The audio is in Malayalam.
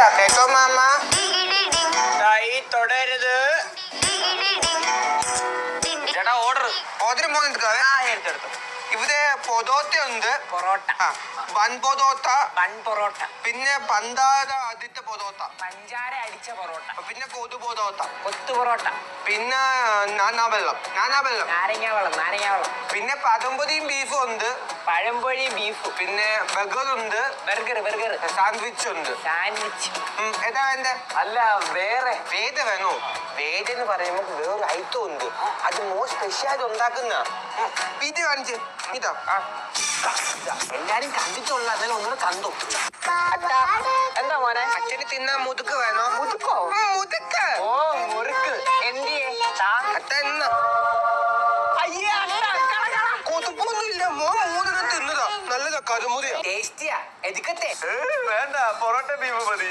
ടേസ്റ്റിയാ കേട്ടോ മാമ. തുടരുത് ചേട്ടാ. ഓർഡർ എടുത്തെടുത്തു. ഇവിടെ പൊതോത്ത ഉണ്ട്, പൊറോട്ട, ബൺ പൊതോത്ത, പിന്നെ പന്താര അടിച്ച പൊതോത്ത, പഞ്ചാര അടിച്ച പൊറോട്ട, പിന്നെ കൊതു പൊതോത്ത, കൊത്തു പൊറോട്ട, പിന്നെ നാനാവെള്ളം, നാരങ്ങ വെള്ളം, പിന്നെ പഴംപൊരിയും ബീഫും ഉണ്ട്, പഴംപൊരി ബീഫ്, പിന്നെ ബർഗർ ഉണ്ട്, ബർഗർ, സാൻഡ്വിച്ച് ഉണ്ട്. ഏതാ വേണ്ടേ? അല്ല വേറെ വേണോ? വേദെന്ന് പറയുമ്പോ വേറൊരു ഐറ്റം ഉണ്ട്, അത് മോസ്റ്റ് സ്പെഷ്യൽ ഉണ്ടാക്കുന്ന. ഇത് കാണിച്ച് ഇതാ. എല്ലാരും കണ്ടിട്ടുള്ള അതിൽ ഒന്നും കണ്ടു. എന്താ മോനെ? അച്ഛന് തിന്നാൻ മുതുക്ക് വേണോ? മുതുക്കോ? മുതുക്ക്. ഓ മുറുക്ക്. എന്തിയെ അത്ത എന്നാ? കൊതുപ്പൊന്നുമില്ല, മോൻ മൂന്നെണ്ണം തിന്നതാ. നല്ലതാ, കരുമുറിയാ, ടേസ്റ്റിയാ. എടുക്കട്ടെ? വേണ്ട, പൊറോട്ട ബീഫ് മതി.